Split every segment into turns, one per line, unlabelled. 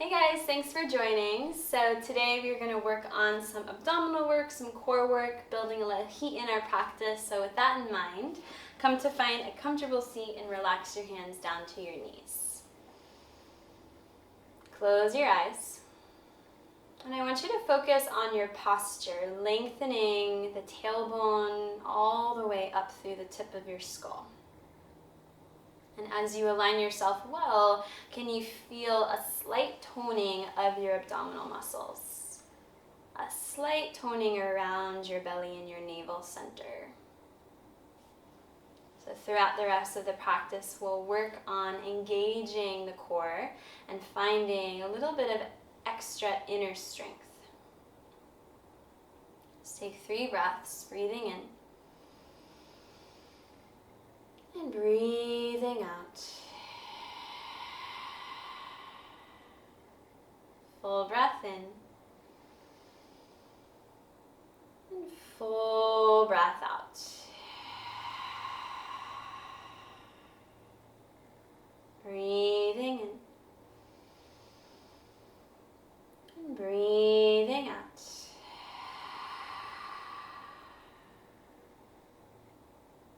Hey guys, thanks for joining. So today we're going to work on some abdominal work, some core work, building a little heat in our practice. So with that in mind, come to find a comfortable seat and relax your hands down to your knees. Close your eyes. And I want you to focus on your posture, lengthening the tailbone all the way up through the tip of your skull. And as you align yourself well, can you feel a slight toning of your abdominal muscles? A slight toning around your belly and your navel center. So throughout the rest of the practice, we'll work on engaging the core and finding a little bit of extra inner strength. Let's take 3 breaths, breathing in. And breathing out. Full breath in. And full breath out. Breathing in. And breathing out.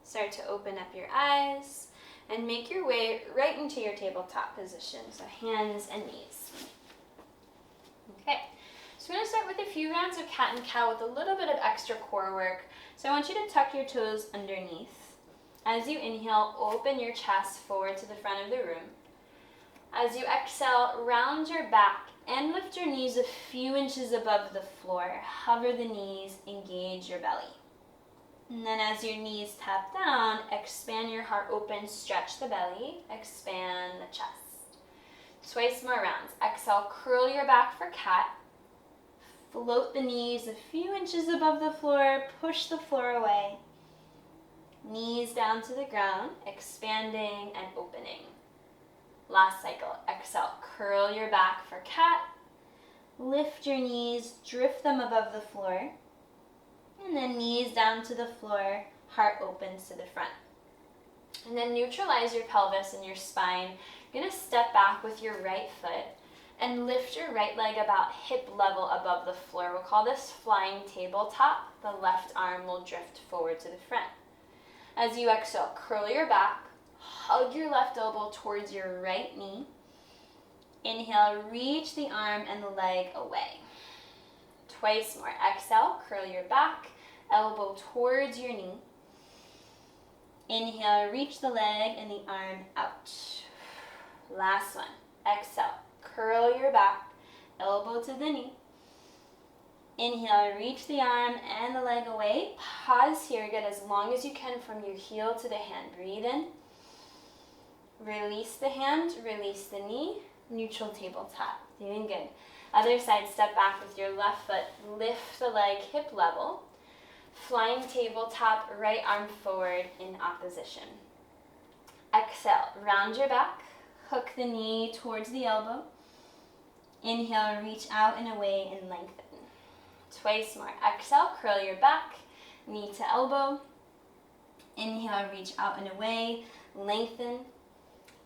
Start to open up your eyes and make your way right into your tabletop position. So hands and knees. Okay, so we're going to start with a few rounds of cat and cow with a little bit of extra core work. So I want you to tuck your toes underneath. As you inhale, open your chest forward to the front of the room. As you exhale, round your back and lift your knees a few inches above the floor. Hover the knees, engage your belly. And then as your knees tap down, expand your heart open, stretch the belly, expand the chest. Twice more rounds. Exhale, curl your back for cat. Float the knees a few inches above the floor, push the floor away. Knees down to the ground, expanding and opening. Last cycle. Exhale, curl your back for cat. Lift your knees, drift them above the floor. And then knees down to the floor, heart opens to the front. And then neutralize your pelvis and your spine. You're going to step back with your right foot and lift your right leg about hip level above the floor. We'll call this flying tabletop. The left arm will drift forward to the front. As you exhale, curl your back, hug your left elbow towards your right knee. Inhale, reach the arm and the leg away. Twice more. Exhale, curl your back, elbow towards your knee. Inhale, reach the leg and the arm out. Last one. Exhale, curl your back, elbow to the knee. Inhale, reach the arm and the leg away. Pause here, get as long as you can from your heel to the hand. Breathe in. Release the hand, release the knee. Neutral tabletop. Doing good. Other side, step back with your left foot, lift the leg hip level. Flying tabletop, right arm forward in opposition. Exhale, round your back, hook the knee towards the elbow. Inhale, reach out and away and lengthen. Twice more. Exhale, curl your back, knee to elbow. Inhale, reach out and away, lengthen.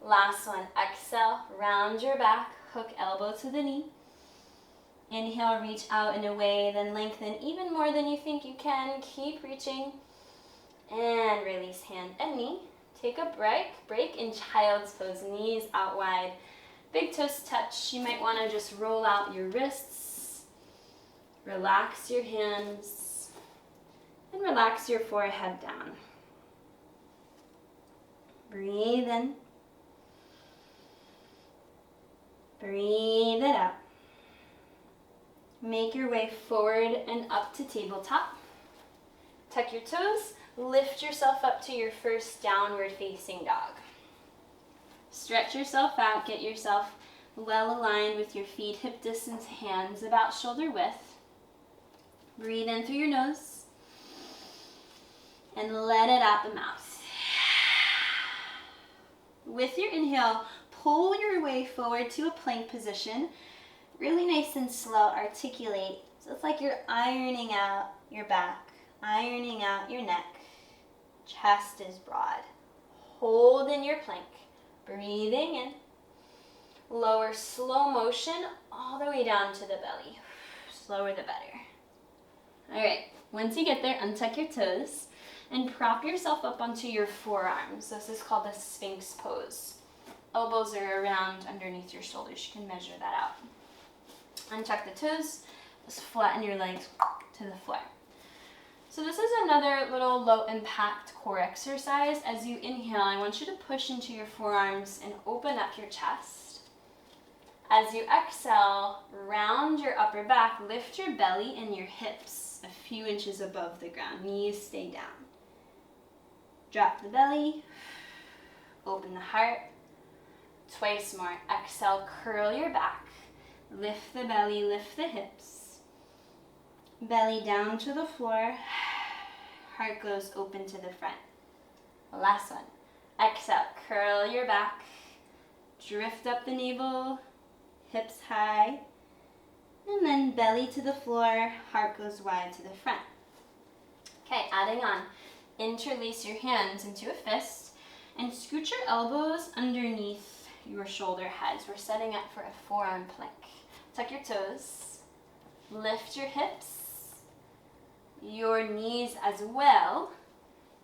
Last one. Exhale, round your back, hook elbow to the knee. Inhale, reach out and away, then lengthen even more than you think you can. Keep reaching. And release hand and knee. Take a break in child's pose, knees out wide. Big toes touch. You might want to just roll out your wrists. Relax your hands. And relax your forehead down. Breathe in. Breathe it out. Make your way forward and up to tabletop. Tuck your toes, lift yourself up to your first downward facing dog. Stretch yourself out, get yourself well aligned with your feet, hip distance, hands about shoulder width. Breathe in through your nose and let it out the mouth. With your inhale, pull your way forward to a plank position. Really nice and slow, articulate. So it's like you're ironing out your back, ironing out your neck. Chest is broad. Hold in your plank. Breathing in. Lower slow motion all the way down to the belly. Slower the better. All right, once you get there, untuck your toes and prop yourself up onto your forearms. This is called the Sphinx pose. Elbows are around underneath your shoulders. You can measure that out. Untuck the toes, just flatten your legs to the floor. So this is another little low impact core exercise. As you inhale, I want you to push into your forearms and open up your chest. As you exhale, round your upper back, lift your belly and your hips a few inches above the ground. Knees stay down. Drop the belly, open the heart. Twice more. Exhale, curl your back. Lift the belly, lift the hips. Belly down to the floor. Heart goes open to the front. Last one. Exhale, curl your back. Drift up the navel. Hips high. And then belly to the floor. Heart goes wide to the front. Okay, adding on. Interlace your hands into a fist and scoot your elbows underneath your shoulder heads. We're setting up for a forearm plank. Tuck your toes, lift your hips, your knees as well.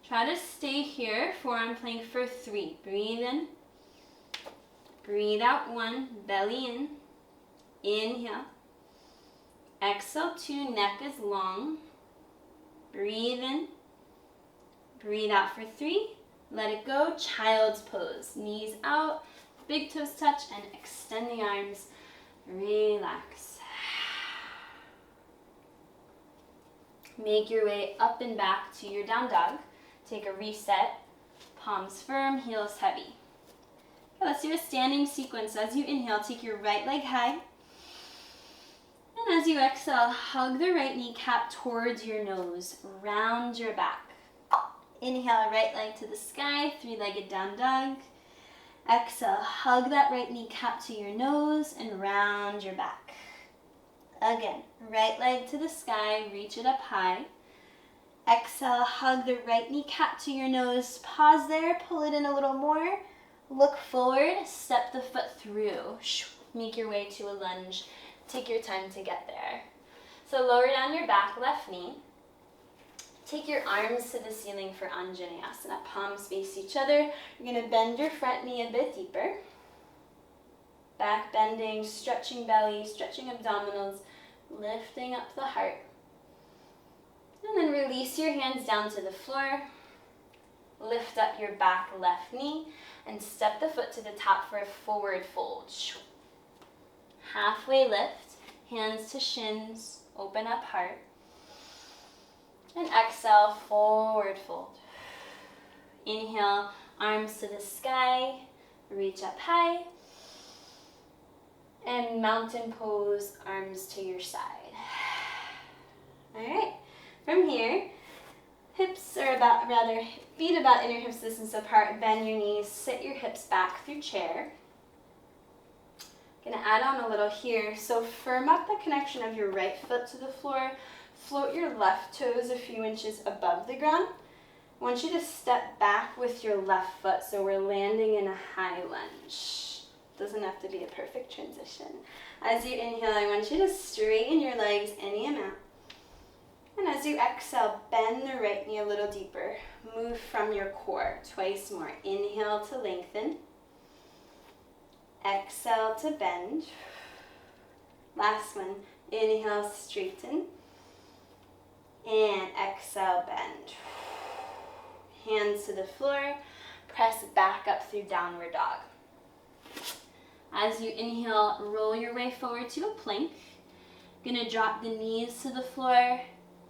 Try to stay here, forearm plank for 3. Breathe in, breathe out 1, belly in, inhale, exhale 2, neck is long, breathe in, breathe out for 3, let it go, child's pose, knees out, big toes touch, and extend the arms. Relax. Make your way up and back to your down dog. Take a reset. Palms firm, heels heavy. Okay, let's do a standing sequence. As you inhale, take your right leg high. And as you exhale, hug the right kneecap towards your nose. Round your back. Inhale, right leg to the sky, 3-legged down dog. Exhale, hug that right kneecap to your nose and round your back. Again, right leg to the sky, reach it up high. Exhale, hug the right kneecap to your nose. Pause there, pull it in a little more. Look forward, step the foot through. Make your way to a lunge. Take your time to get there. So lower down your back, left knee. Take your arms to the ceiling for Anjaneyasana. Palms face each other. You're going to bend your front knee a bit deeper. Back bending, stretching belly, stretching abdominals, lifting up the heart. And then release your hands down to the floor. Lift up your back left knee and step the foot to the top for a forward fold. Halfway lift, hands to shins, open up heart. And exhale, forward fold. Inhale, arms to the sky, reach up high. And mountain pose, arms to your side. All right, from here, hips are feet about inner hips distance apart. Bend your knees, sit your hips back through chair. Gonna add on a little here. So firm up the connection of your right foot to the floor. Float your left toes a few inches above the ground. I want you to step back with your left foot, so we're landing in a high lunge. Doesn't have to be a perfect transition. As you inhale, I want you to straighten your legs any amount. And as you exhale, bend the right knee a little deeper. Move from your core. Twice more. Inhale to lengthen. Exhale to bend. Last one. Inhale, straighten. And exhale, bend. Hands to the floor. Press back up through downward dog. As you inhale, roll your way forward to a plank. Gonna drop the knees to the floor,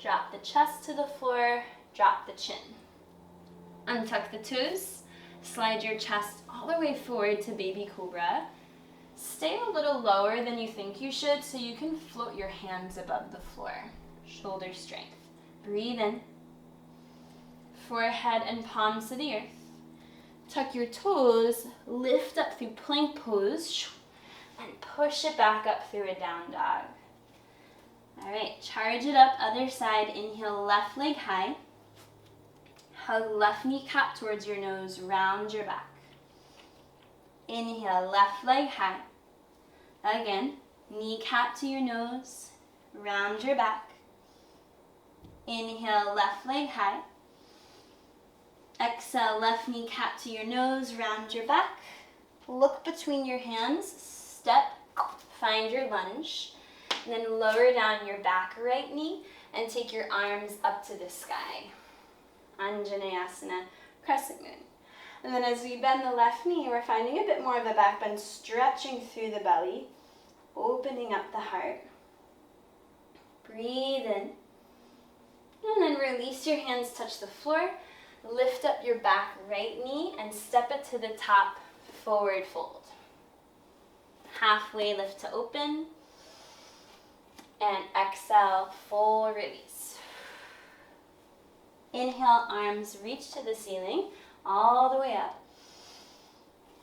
drop the chest to the floor, drop the chin. Untuck the toes, slide your chest all the way forward to baby cobra. Stay a little lower than you think you should so you can float your hands above the floor. Shoulder strength. Breathe in. Forehead and palms to the earth. Tuck your toes, lift up through plank pose, and push it back up through a down dog. All right, charge it up, other side. Inhale, left leg high. Hug left kneecap towards your nose, round your back. Inhale, left leg high. Again, kneecap to your nose, round your back. Inhale, left leg high. Exhale, left kneecap to your nose, round your back. Look between your hands, step, find your lunge. And then lower down your back right knee and take your arms up to the sky. Anjaneyasana, crescent moon. And then as we bend the left knee, we're finding a bit more of a back bend, stretching through the belly, opening up the heart. Breathe in. And then release your hands, touch the floor. Lift up your back right knee and step it to the top, forward fold. Halfway lift to open. And exhale, full release. Inhale, arms reach to the ceiling, all the way up.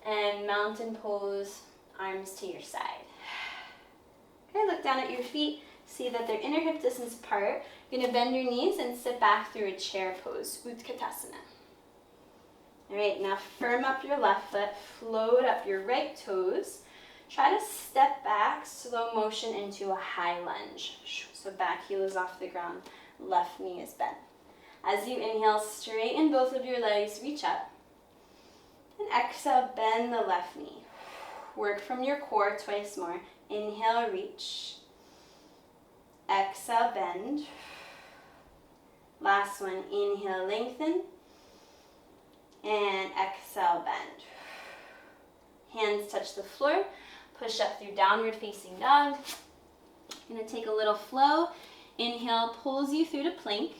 And mountain pose, arms to your side. Okay, look down at your feet. See that they're inner hip distance apart. You're going to bend your knees and sit back through a chair pose, Utkatasana. All right, now firm up your left foot, float up your right toes. Try to step back, slow motion into a high lunge. So back heel is off the ground, left knee is bent. As you inhale, straighten both of your legs, reach up. And exhale, bend the left knee. Work from your core twice more. Inhale, reach. Exhale, bend. Last one, inhale, lengthen. And exhale, bend. Hands touch the floor. Push up through downward facing dog. You're going to take a little flow. Inhale, pulls you through to plank.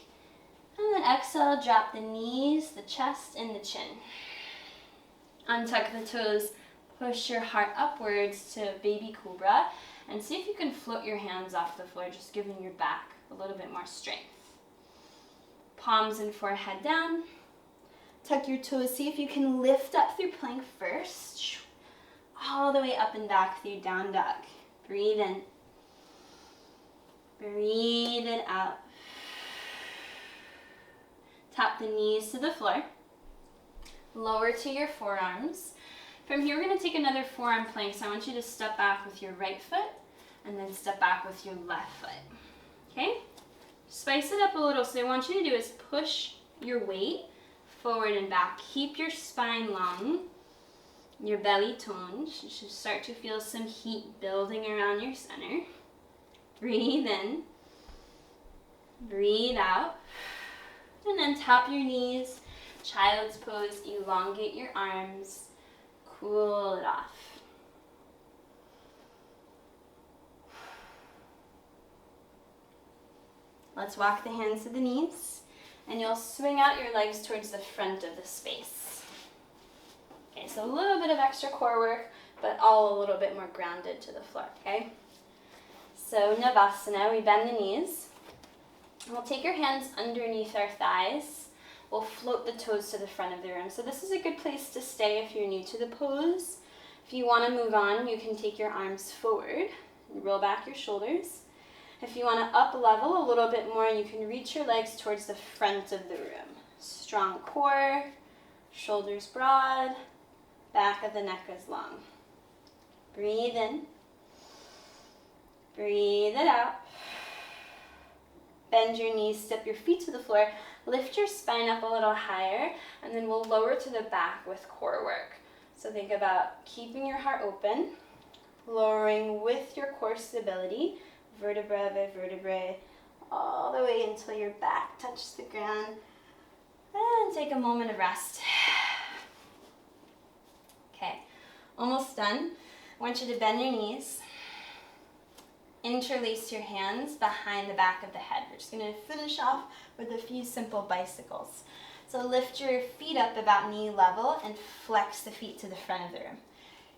And then exhale, drop the knees, the chest, and the chin. Untuck the toes. Push your heart upwards to baby cobra. And see if you can float your hands off the floor, just giving your back a little bit more strength. Palms and forehead down. Tuck your toes. See if you can lift up through plank first. All the way up and back through down dog. Breathe in. Breathe it out. Tap the knees to the floor. Lower to your forearms. From here, we're going to take another forearm plank. So I want you to step back with your right foot and then step back with your left foot. Okay? Spice it up a little. So I want you to do is push your weight forward and back. Keep your spine long. Your belly toned. You should start to feel some heat building around your center. Breathe in. Breathe out. And then tap your knees. Child's pose. Elongate your arms. Cool it off. Let's walk the hands to the knees. And you'll swing out your legs towards the front of the space. Okay, so a little bit of extra core work, but all a little bit more grounded to the floor, okay? So Navasana, we bend the knees. We'll take your hands underneath our thighs. We'll float the toes to the front of the room. So this is a good place to stay if you're new to the pose. If you want to move on, you can take your arms forward and roll back your shoulders. If you want to up level a little bit more, you can reach your legs towards the front of the room. Strong core, shoulders broad, back of the neck is long. Breathe in. Breathe it out. Bend your knees, step your feet to the floor, lift your spine up a little higher, and then we'll lower to the back with core work. So think about keeping your heart open, lowering with your core stability, vertebra by vertebrae, all the way until your back touches the ground. And take a moment of rest. Okay, almost done. I want you to bend your knees. Interlace your hands behind the back of the head. We're just going to finish off with a few simple bicycles. So lift your feet up about knee level and flex the feet to the front of the room.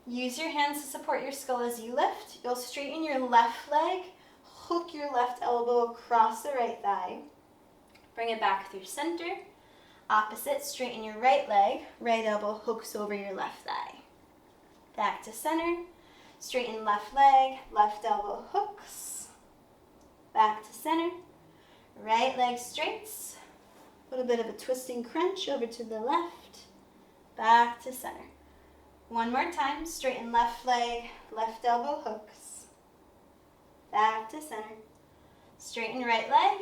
Use your hands to support your skull as you lift. You'll straighten your left leg, hook your left elbow across the right thigh. Bring it back through center. Opposite, straighten your right leg, right elbow hooks over your left thigh. Back to center. Straighten left leg, left elbow hooks. Back to center. Right leg straights. A little bit of a twisting crunch over to the left. Back to center. One more time, straighten left leg, left elbow hooks. Back to center. Straighten right leg,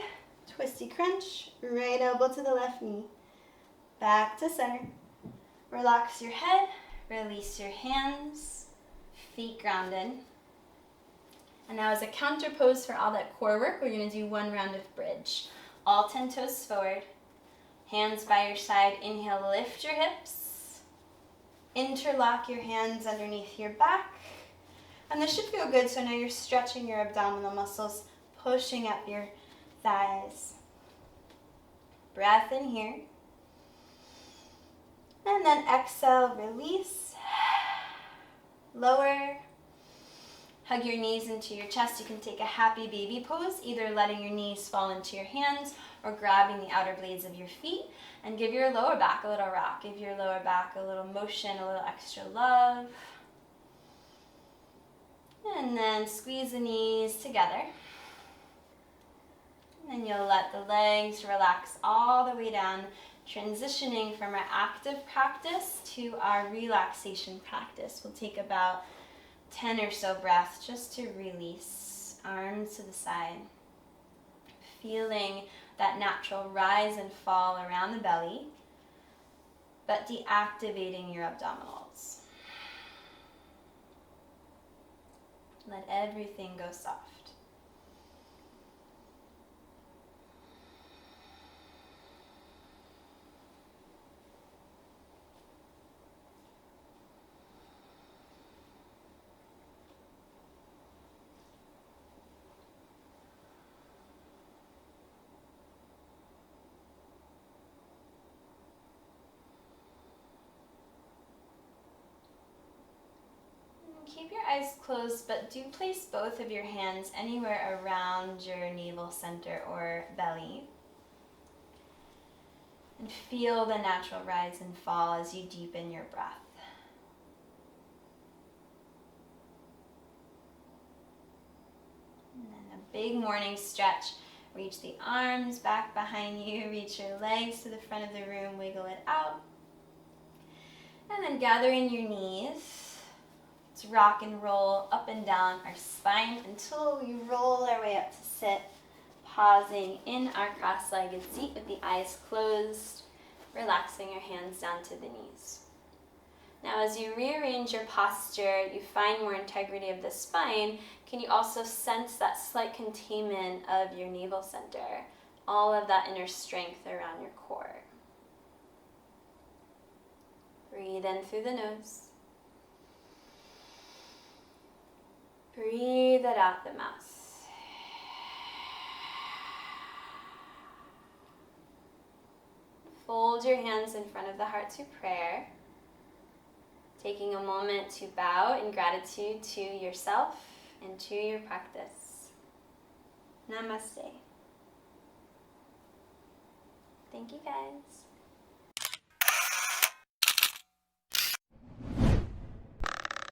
twisty crunch, right elbow to the left knee. Back to center. Relax your head, release your hands, feet grounded. And now as a counter pose for all that core work, we're going to do one round of bridge. All 10 toes forward. Hands by your side. Inhale, lift your hips. Interlock your hands underneath your back. And this should feel good, so now you're stretching your abdominal muscles, pushing up your thighs. Breath in here. And then exhale, release. Lower. Hug your knees into your chest. You can take a happy baby pose, either letting your knees fall into your hands or grabbing the outer blades of your feet. And give your lower back a little rock. Give your lower back a little motion, a little extra love. And then squeeze the knees together. And then you'll let the legs relax all the way down, transitioning from our active practice to our relaxation practice. We'll take about 10 or so breaths just to release. Arms to the side. Feeling that natural rise and fall around the belly, but deactivating your abdominals. Let everything go soft. Keep your eyes closed, but do place both of your hands anywhere around your navel center or belly. And feel the natural rise and fall as you deepen your breath. And then a big morning stretch. Reach the arms back behind you, reach your legs to the front of the room, wiggle it out. And then gather in your knees. Let's rock and roll up and down our spine until we roll our way up to sit, pausing in our cross-legged seat with the eyes closed, relaxing your hands down to the knees. Now as you rearrange your posture, you find more integrity of the spine, can you also sense that slight containment of your navel center, all of that inner strength around your core. Breathe in through the nose. Breathe it out the mouth. Fold your hands in front of the heart to prayer, taking a moment to bow in gratitude to yourself and to your practice. Namaste. Thank you, guys.